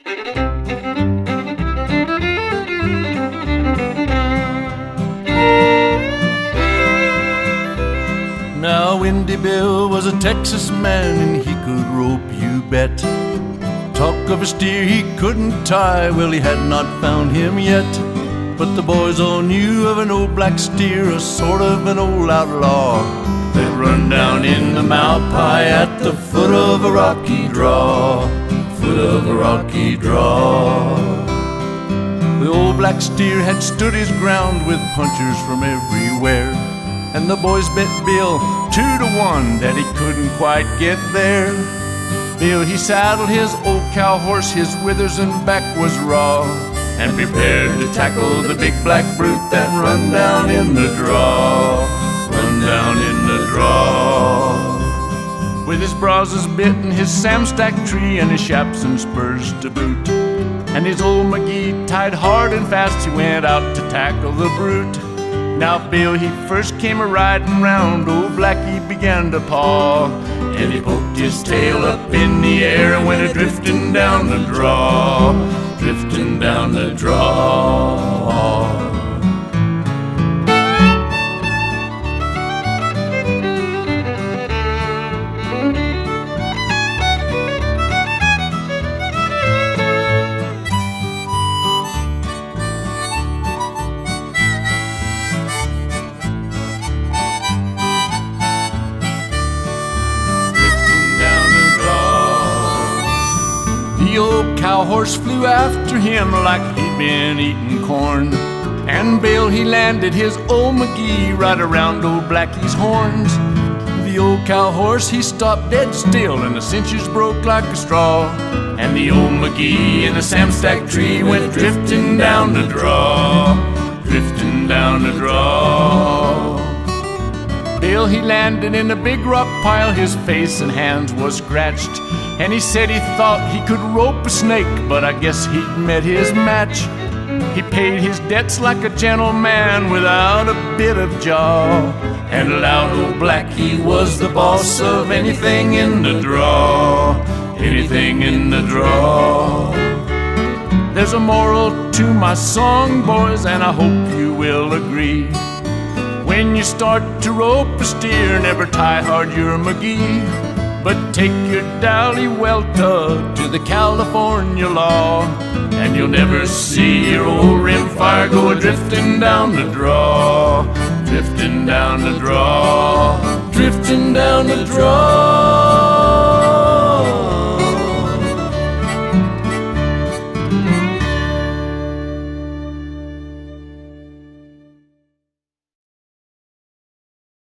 Now Windy Bill was a Texas man and he could rope, you bet. Talk of a steer he couldn't tie, well he had not found him yet. But the boys all knew of an old black steer, a sort of an old outlaw, that run down in the Malpie at the foot of a rocky draw, foot of a rocky draw. The old black steer had stood his ground with punchers from everywhere, and the boys bet Bill 2-1 that he couldn't quite get there. Bill, he saddled his old cow horse, his withers and back was raw, and prepared to tackle the big black brute that run down in the draw, run down in the draw. With his brazos bit and his samstack tree and his chaps and spurs to boot, and his old McGee tied hard and fast, he went out to tackle the brute. Now Bill, he first came a-riding round, old Blackie began to paw, and he poked his tail up in the air and went a-drifting down the draw, drifting down the draw. The old cow horse flew after him like he'd been eating corn, and Bill, he landed his old McGee right around old Blackie's horns. The old cow horse, he stopped dead still, and the cinches broke like a straw, and the old McGee in the samstack tree went drifting down the draw, drifting down the draw. Bill, he landed in a big rock pile, his face and hands was scratched, and he said he thought he could rope a snake, but I guess he'd met his match. He paid his debts like a gentleman without a bit of jaw, and allowed old Blackie was the boss of anything in the draw, anything in the draw. There's a moral to my song, boys, and I hope you will agree. When you start to rope a steer, never tie hard your McGee, but take your Dolly Welta to the California law, and you'll never see your old rimfire go a-drifting down the draw, drifting down the draw, drifting down the draw.